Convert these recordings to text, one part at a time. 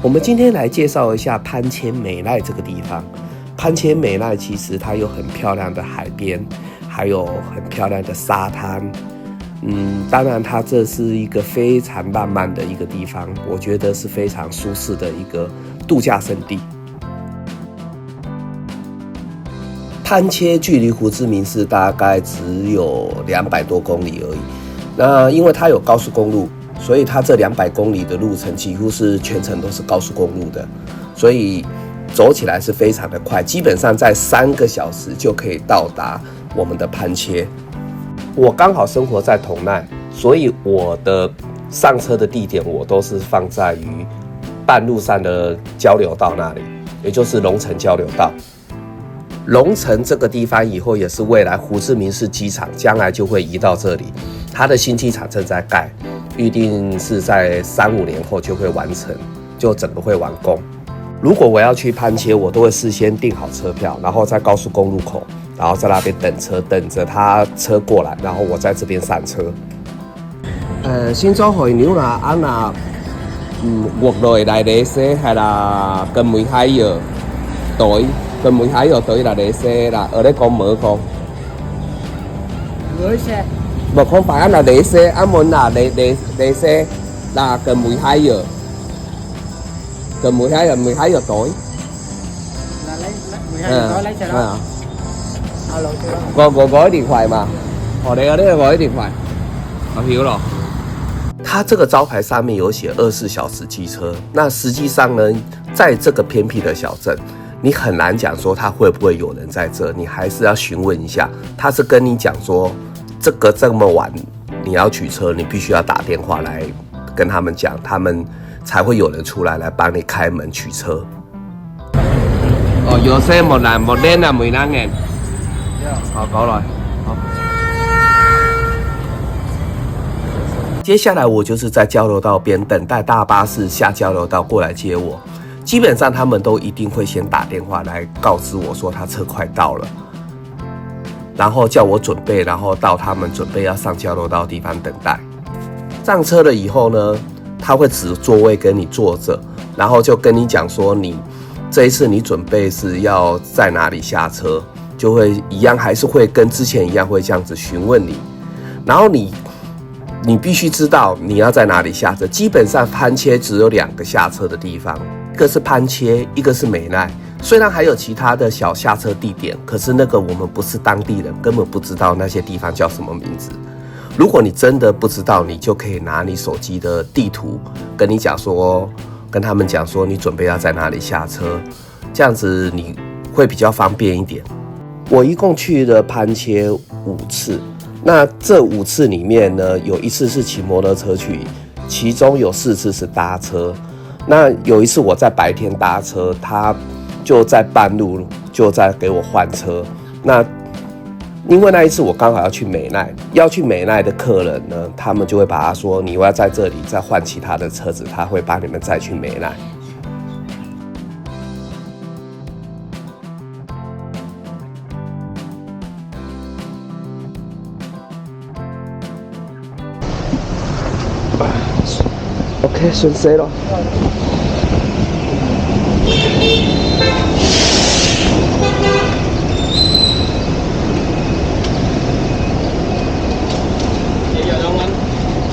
我们今天来介绍一下潘千美奈这个地方。潘千美奈其实它有很漂亮的海边，还有很漂亮的沙滩。当然它这是一个非常浪漫的一个地方，我觉得是非常舒适的一个度假胜地。潘切距离胡志明市大概只有200多公里而已。那因为它有高速公路，所以它这200公里的路程几乎是全程都是高速公路的，所以走起来是非常的快，基本上在3个小时就可以到达我们的潘切。我刚好生活在同奈，所以我的上车的地点我都是放在于半路上的交流道那里，也就是龙城交流道。龙城这个地方以后也是未来胡志明市机场将来就会移到这里，它的新机场正在盖，预定是在3-5年后就会完成，就整个会完工。如果我要去潘切，我都会事先订好车票，然后在高速公路口，然后在那边等车，等着他车过来，然后我在这边上车。先做回牛啦，活落来的些係啦，跟梅海藥隊，跟梅海藥隊嚟的些啦，ở đây có mở không？ Gửi xe. Mà không phải là để xe, muốn là để xe là cần 12 giờ. Cần 12 giờ tối. Là lấy 12 giờ tối lấy xe đó. Alo chưa đó. Có gọi điện thoại嘛？我哋嗰啲gọi電話。我曉了。它这个招牌上面有写24小时机车，那实际上呢，在这个偏僻的小镇，你很难讲说它会不会有人在这，你还是要询问一下。他是跟你讲说，这么晚你要取车，你必须要打电话来跟他们讲，他们才会有人出来帮你开门取车。有些một đêm là 15.000。好，搞来。好。接下来我就是在交流道边等待大巴士下交流道过来接我。基本上他们都一定会先打电话来告知我说他车快到了，然后叫我准备，然后到他们准备要上交流道的地方等待。上车了以后呢，他会指座位跟你坐着，然后就跟你讲说你这一次你准备是要在哪里下车，就会一样还是会跟之前一样会这样子询问你，然后你必须知道你要在哪里下车。基本上潘切只有2个下车的地方，一个是潘切，一个是美奈。虽然还有其他的小下车地点，可是那个我们不是当地人，根本不知道那些地方叫什么名字。如果你真的不知道，你就可以拿你手机的地图跟他们讲说你准备要在哪里下车，这样子你会比较方便一点。我一共去了潘切5次，那这5次里面呢，有1次是骑摩托车去，其中有4次是搭车。那有一次我在白天搭车，他就在半路就在给我换车。那因为那一次我刚好要去美奈，要去美奈的客人呢，他们就会把他说你要在这里再换其他的车子，他会把你们载去美奈。OK， 順勢咯。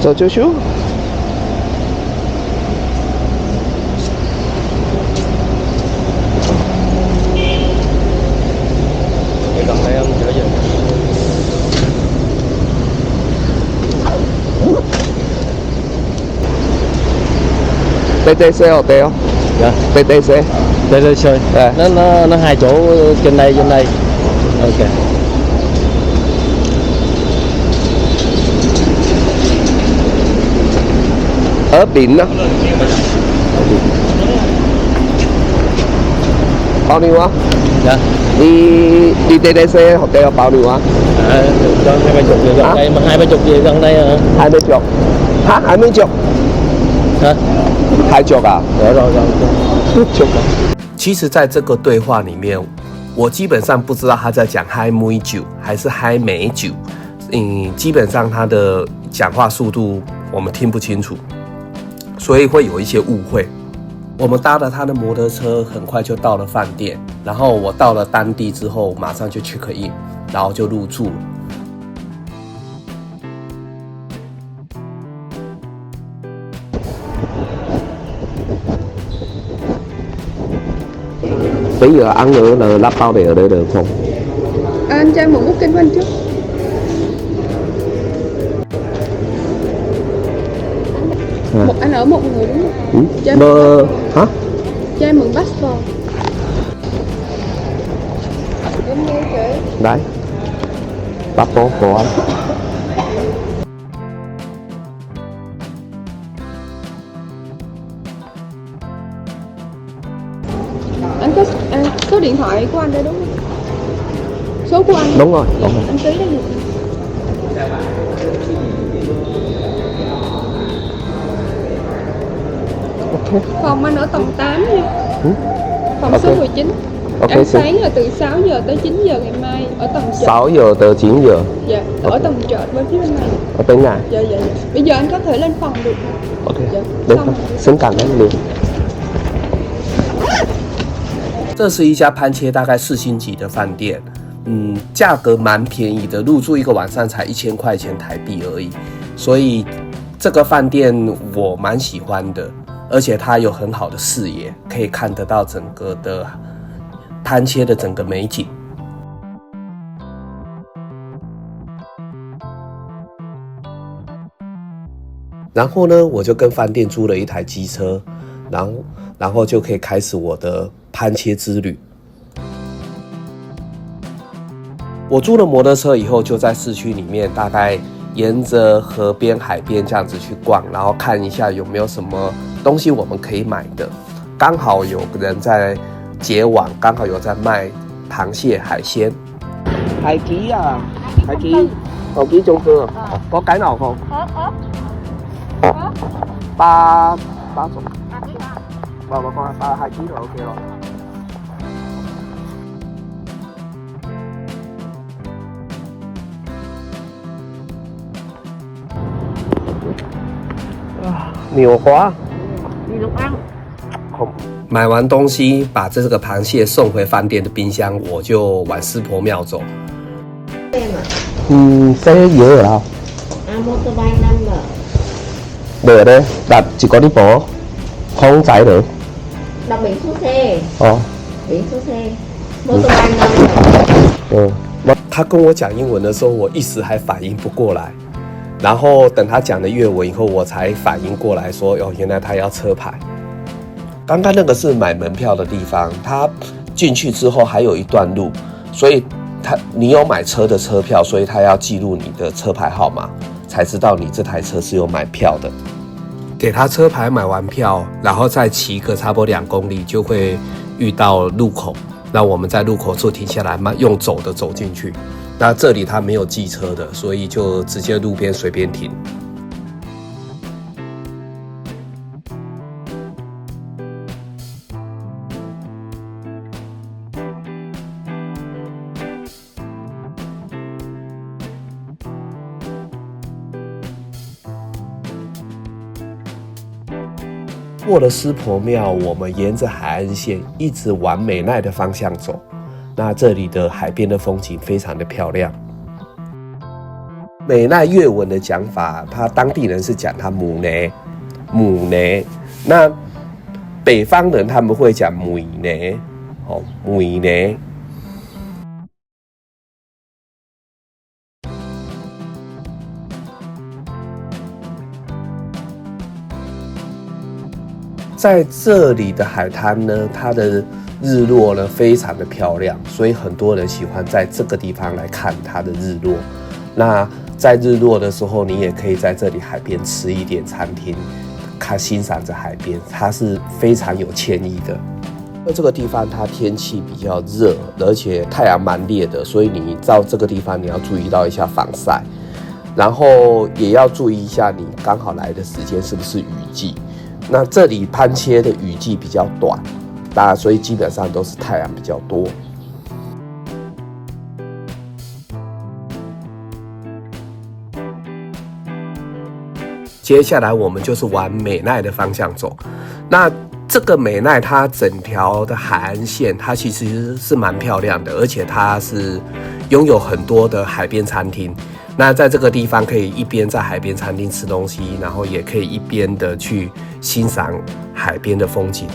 做少少。你cầm đây không? Chở về. TTC hotel. Dạ. TTC. TTC. À. Nó 2 chỗ trên đây. Ok. Ở biển đó. Bao nhiêu á? Dạ. Đi TTC hotel bao nhiêu á? Cho 20 triệu gần đây, mà 20 triệu gần đây hả? 20 triệu. Hả? 20 triệu? Hả? 太久啊？久。其实，在这个对话里面，我基本上不知道他在讲嗨梅酒还是嗨美酒。基本上他的讲话速度我们听不清楚，所以会有一些误会。我们搭了他的摩托车，很快就到了饭店。然后我到了当地之后，马上就 check in， 然后就入住了。Bây giờ ăn ở là lắp bao để ở đây được không? Anh cho em mượn booking của anh trước. Anh ở một người đúng không? Cho em hả? Cho em mượn passport. Em nghe chị. Đấy. Passport của anh. Anh có số điện thoại của anh đây đúng không? Số của anh. Đúng rồi. Anh ký đây được. Okay. Phòng anh ở tầng 8 nha. Phòng số 19. Okay, sáng là từ 6 giờ tới 9 giờ ngày mai ở tầng trệt. 6 giờ tới 9 giờ. Dạ, ở tầng trệt bên phía bên này. Ở bên này. Dạ. Bây giờ anh có thể lên phòng được. OK， dạ, 先感恩你。这是一家潘切大概4星级的饭店，价格蛮便宜的，入住一个晚上才1000块钱台币而已，所以这个饭店我蛮喜欢的，而且它有很好的视野，可以看得到整个的潘切的整个美景。然后呢，我就跟饭店租了一台机车，然后就可以开始我的潘切之旅。我租了摩托车以后，就在市区里面，大概沿着河边、海边这样子去逛，然后看一下有没有什么东西我们可以买的。刚好有人在结网，刚好有在卖螃蟹、海鲜。海鸡啊，海鸡，有幾種㗎？có cái nào không？ba種。Và con 2 kg rồi, ok rồi. Nhiều quá. Đi lúc ăn. 买完东西，把这个螃蟹送回饭店的冰箱，我就往师婆庙走。xe dễ ở đâu? Motorbike 5 rồi. Để ở đây, đặt chỉ có đi bộ, không chạy được. Đọc biển số xe. biển số xe. Motorbike 5 rồi. 他跟我讲英文的时候，我一时还反应不过来，然后等他讲了越文以后，我才反应过来说，哦，原来他要车牌。刚刚那个是买门票的地方，他进去之后还有一段路，所以你有买车的车票，所以他要记录你的车牌号码，才知道你这台车是有买票的。给他车牌，买完票，然后再骑个差不多2公里，就会遇到路口。那我们在路口处停下来，用走的走进去。那这里他没有寄车的，所以就直接路边随便停。过了师婆庙，我们沿着海岸线一直往美奈的方向走。那这里的海边的风景非常的漂亮。美奈越文的讲法，他当地人是讲他母呢，那北方人他们会讲母呢，母呢。在这里的海滩呢，它的日落呢非常的漂亮，所以很多人喜欢在这个地方来看它的日落。那在日落的时候，你也可以在这里海边吃一点餐厅，欣赏着海边，它是非常有惬意的。那这个地方它天气比较热，而且太阳蛮烈的，所以你到这个地方你要注意到一下防晒，然后也要注意一下你刚好来的时间是不是雨季。那这里潘切的雨季比较短，所以基本上都是太阳比较多。接下来我们就是往美奈的方向走。那这个美奈它整条的海岸线，它其实是蛮漂亮的，而且它是拥有很多的海边餐厅。那在这个地方可以一边在海边餐厅吃东西，然后也可以一边的去欣赏海边的风景。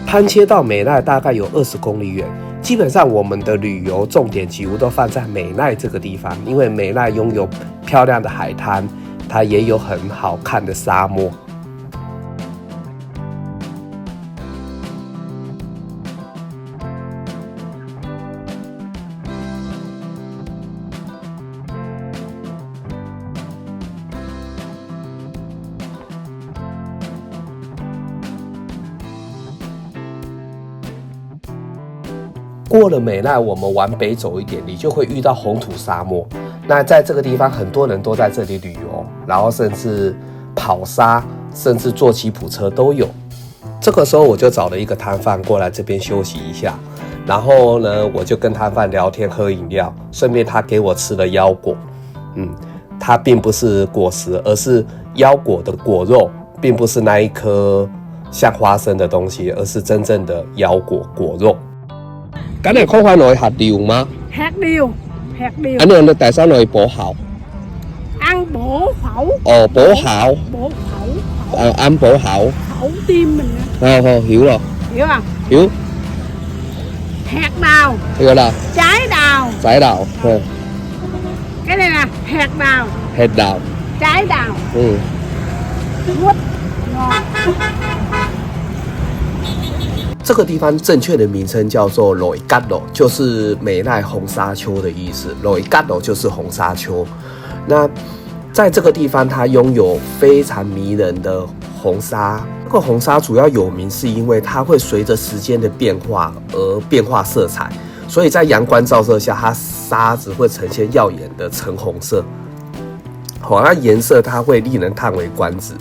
攀切到美奈大概有20公里远，基本上我们的旅游重点几乎都放在美奈这个地方，因为美奈拥有漂亮的海滩，它也有很好看的沙漠。过了美奈，我们往北走一点，你就会遇到红土沙漠。那在这个地方，很多人都在这里旅游，然后甚至跑沙，甚至坐吉普车都有。这个时候，我就找了一个摊贩过来这边休息一下，然后呢，我就跟摊贩聊天、喝饮料，顺便他给我吃了腰果。它并不是果实，而是腰果的果肉，并不是那一颗像花生的东西，而是真正的腰果果肉。咁你講翻落去核條嗎？hạt điều. Anh ơi, tại sao lại bổ hậu? Ăn bổ khẩu. Ồ, bổ hậu. Bổ khẩu. Ăn bổ hậu. Khẩu tim mình. Hiểu rồi. Hiểu không? Hiểu. Hạt đào. Hiểu là Trái đào. trái đào. Cái này là hạt đào. Hạt đào. Trái đào. Quýt. Ngon. 这个地方正确的名称叫做 Loi Gat-lo， 就是美奈红沙丘的意思。Loi Gat-lo 就是红沙丘。那在这个地方，它拥有非常迷人的红沙。这个红沙主要有名是因为它会随着时间的变化而变化色彩，所以在阳光照射下，它沙子会呈现耀眼的橙红色。那颜色它会令人叹为观止。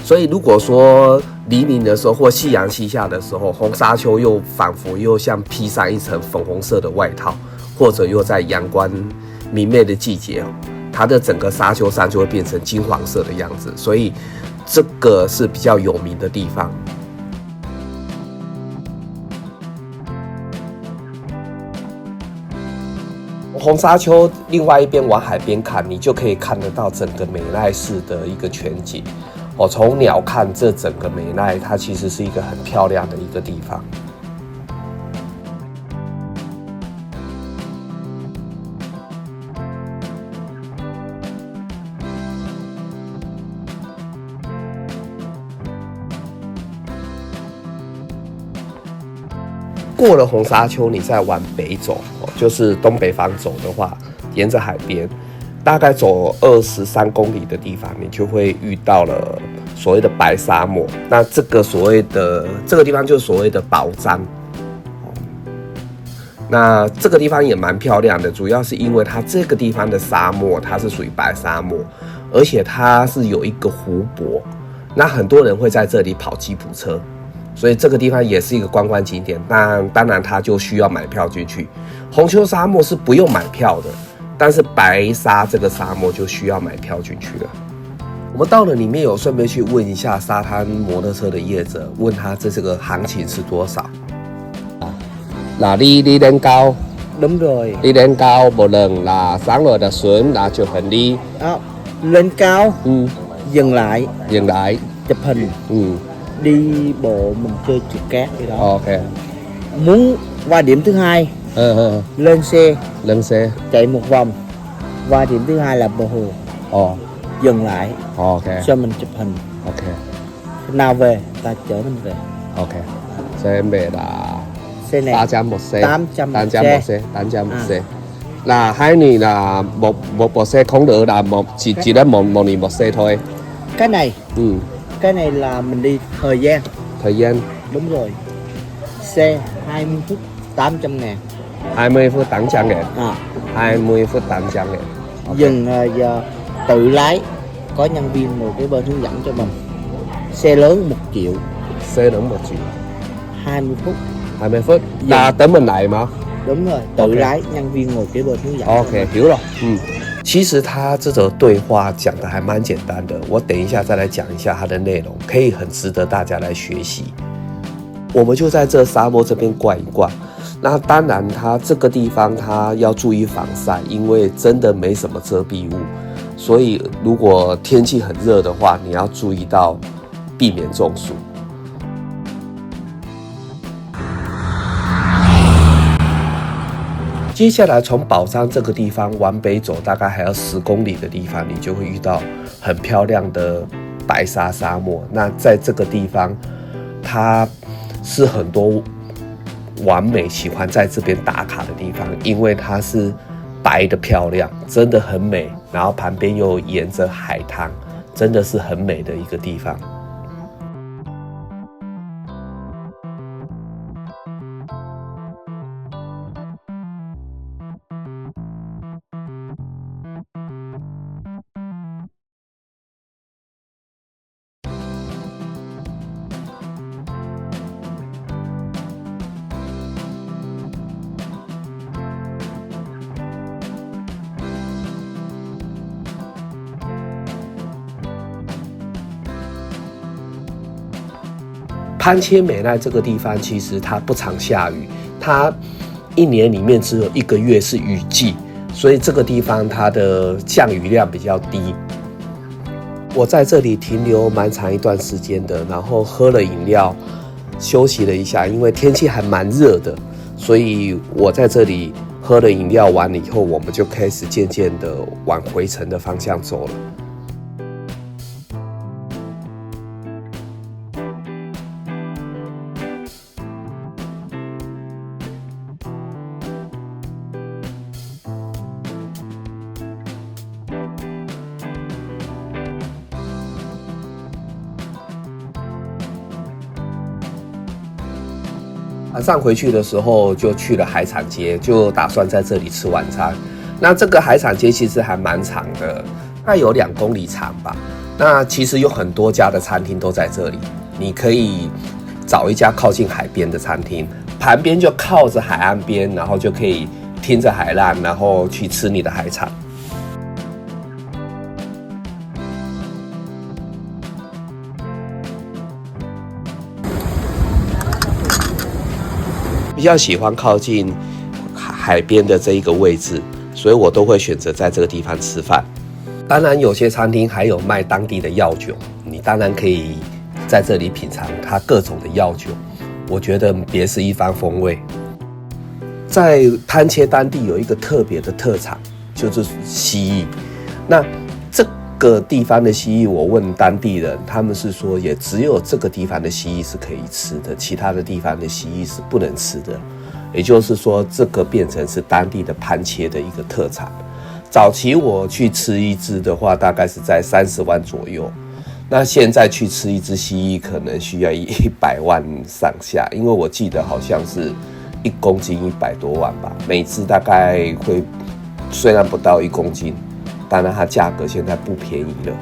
所以如果说黎明的时候或夕阳西下的时候，红沙丘又仿佛又像披上一层粉红色的外套，或者又在阳光明媚的季节，它的整个沙丘上就会变成金黄色的样子。所以这个是比较有名的地方。红沙丘另外一边往海边看，你就可以看得到整个美奈市的一个全景。从鸟看这整个美奈，它其实是一个很漂亮的一个地方。过了红沙丘，你再往北走，就是东北方走的话，沿着海边，大概走23公里的地方，你就会遇到了所谓的白沙漠。那这个地方就是所谓的宝藏。那这个地方也蛮漂亮的，主要是因为它这个地方的沙漠，它是属于白沙漠，而且它是有一个湖泊，那很多人会在这里跑吉普车。所以这个地方也是一个观光景点，那当然它就需要买票进去。红丘沙漠是不用买票的，但是白沙这个沙漠就需要买票进去了。我们到了里面有顺便去问一下沙滩摩托车的业者，问他这个行情是多少。đi lên cao. Đúng rồi. Đi lên cao một lần là sáng rồi là xuống là chụp hình đi. Lên cao. Dừng lại. Chụp hình. Đi bộ mình chơi trượt cát gì đó. Ok. Muốn qua điểm thứ hai, lên xe chạy một vòng qua điểm thứ hai là bờ hồ. Dừng lại. Ok. Cho mình chụp hình. Ok. Nào về ta chở mình về. Ok. Xe em về là xe này 800 một xe. 800 một xe. Là hai người là một xe không được, là chỉ đến một người một xe thôi. Cái này. Cái này là mình đi thời gian. Đúng rồi. Xe 20 phút 800.000. 20 phút 800.000. 20 phút 800.000. Okay. Dừng giờ tự lái, có nhân viên ngồi cái bên hướng dẫn cho mình. Xe lớn 1 triệu. Xe lớn 1 triệu. 20 phút. 20 phút. Ta tới mình lại mà. Đúng rồi, tự lái, nhân viên ngồi kế bên hướng dẫn. Ok, hiểu rồi. 其实他这种对话讲的还蛮简单的，我等一下再来讲一下它的内容，可以很值得大家来学习。我们就在这沙漠这边逛一逛。那当然，它这个地方它要注意防晒，因为真的没什么遮蔽物，所以如果天气很热的话，你要注意到避免中暑。接下来从宝藏这个地方往北走，大概还要10公里的地方，你就会遇到很漂亮的白沙沙漠。那在这个地方，它是很多网美喜欢在这边打卡的地方，因为它是白的漂亮，真的很美。然后旁边又沿着海滩，真的是很美的一个地方。潘切美奈这个地方其实它不常下雨，它一年里面只有1个月是雨季，所以这个地方它的降雨量比较低。我在这里停留蛮长一段时间的，然后喝了饮料，休息了一下，因为天气还蛮热的，所以我在这里喝了饮料完了以后，我们就开始渐渐的往回程的方向走了。晚上回去的时候就去了海产街，就打算在这里吃晚餐。那这个海产街其实还蛮长的，大概有2公里长吧。那其实有很多家的餐厅都在这里，你可以找一家靠近海边的餐厅，旁边就靠着海岸边，然后就可以听着海浪，然后去吃你的海产。比较喜欢靠近海边的这一个位置，所以我都会选择在这个地方吃饭。当然，有些餐厅还有卖当地的药酒，你当然可以在这里品尝它各种的药酒，我觉得别是一番风味。在潘切当地有一个特别的特产，就是蜥蜴。那这个地方的蜥蜴，我问当地人，他们是说也只有这个地方的蜥蜴是可以吃的，其他的地方的蜥蜴是不能吃的。也就是说，这个变成是当地的潘切的一个特产。早期我去吃一只的话，大概是在30万左右。那现在去吃一只蜥蜴，可能需要100万上下，因为我记得好像是1公斤100多万吧，每只大概会虽然不到1公斤。当然，它价格现在不便宜了。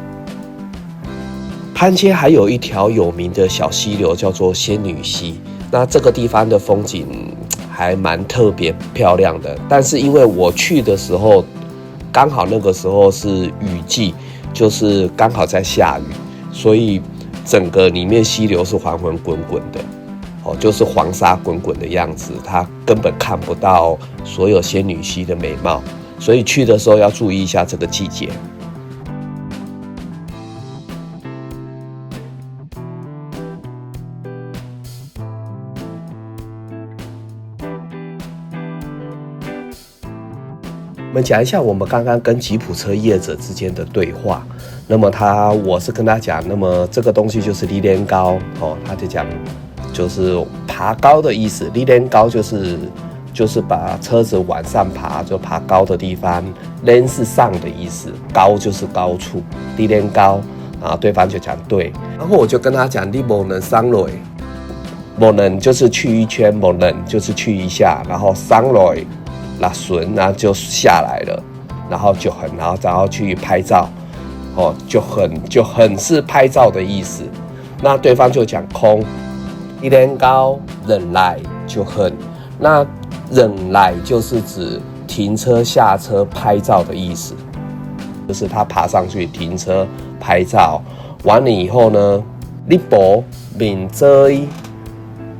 潘切还有一条有名的小溪流，叫做仙女溪。那这个地方的风景还蛮特别漂亮的，但是因为我去的时候，刚好那个时候是雨季，就是刚好在下雨，所以整个里面溪流是黄黄滚滚的，就是黄沙滚滚的样子，它根本看不到所有仙女溪的美貌。所以去的时候要注意一下这个季节。我们讲一下我们刚刚跟吉普车业者之间的对话。那么我是跟他讲，那么这个东西就是历练高，他就讲就是爬高的意思，历练高就是把车子往上爬，就爬高的地方。练是上的意思，高就是高处，历练高。然后对方就讲对，然后我就跟他讲，你不能上来，不能就是去一圈，不能就是去一下，然后上来拉顺，然后就下来了，然后去拍照，就很是拍照的意思。那对方就讲空，历练高，人来就很。那忍来就是指停车下车拍照的意思。就是他爬上去停车拍照，完了以后呢，你步面追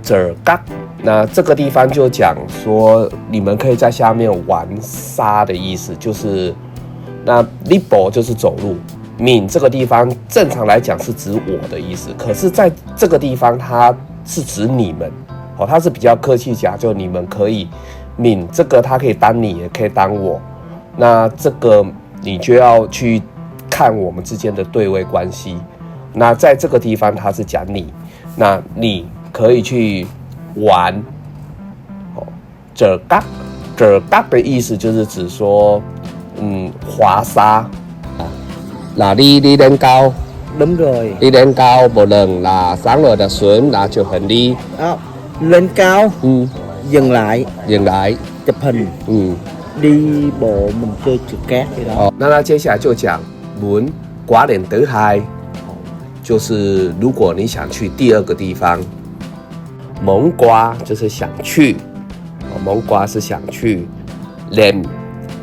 者嘎。那这个地方就讲说，你们可以在下面玩沙的意思，就是那你步就是走路，闽这个地方正常来讲是指我的意思，可是在这个地方它是指你们，它是比较客气讲，就你们可以闽这个它可以当你，也可以当我，那这个你就要去看我们之间的对位关系。那在这个地方它是讲你，那你可以去玩，者嘎的意思就是指说，滑沙。Là đi lên cao. Đúng rồi. Đi lên cao một lần là sáng rồi là xuống là chụp hình đi. Lên cao. Dừng lại. Dừng lại. Chụp hình. Đi bộ mình chơi trượt cát vậy đó. 那他接下来就讲muốn quá đến thứ hai， 就是如果你想去第二个地方，蒙瓜就是想去，蒙瓜是想去，lên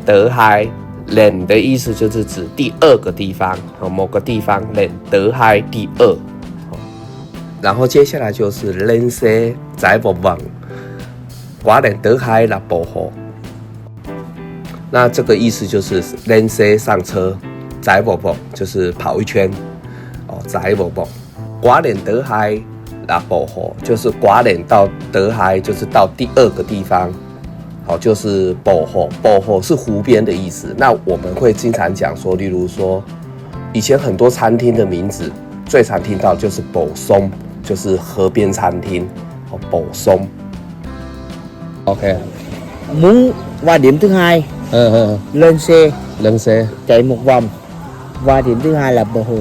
thứ hai。lên 的意思就是指第二个地方，某个地方 lên thứ hai 第二，然后接下来就是 lên xe chạy một vòng， quá đến thứ hai là bộ hồ。那这个意思就是 lên xe 上车， chạy một vòng 就是跑一圈，chạy một vòng， quá đến thứ hai là bộ hồ， 就是quá đến 到 thứ hai 就是到第二个地方。就是保后是湖边的意思。那我们会经常讲说，例如说，以前很多餐厅的名字最常听到就是保松，就是河边餐厅，保松。OK。Muốn qua điểm thứ hai, lên xe chạy một vòng, qua điểm thứ hai là bờ hồ。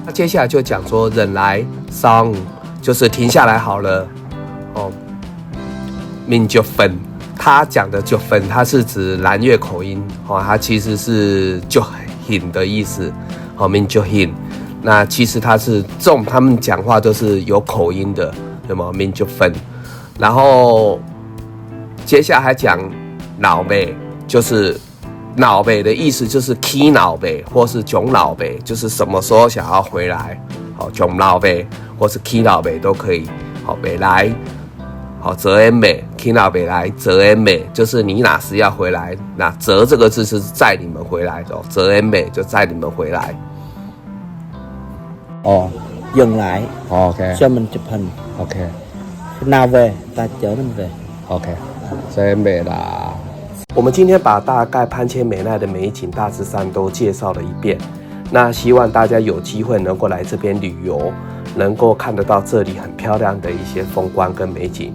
那接下来就讲说，人来xong，就是停下来好了。min就分。他讲的就分，它是指南越口音，它其实是就hin的意思，min就hin。那其实它是他们讲话都是有口音的，有没有 min就分？然后接下来还讲老北，就是老北的意思就是起老北或是囧老北，就是什么时候想要回来，囧老北或是起老北都可以，北来。泽恩美，听到北来，泽恩美就是你哪时要回来？那泽这个字是载你们回来的，泽恩美就载你们回来。dừng lại. OK. Cho mình chụp hình. OK. Nào về, ta chở mình về. OK. 泽恩美啦。我们今天把大概潘千美奈的美景大致上都介绍了一遍，那希望大家有机会能够来这边旅游，能够看得到这里很漂亮的一些风光跟美景。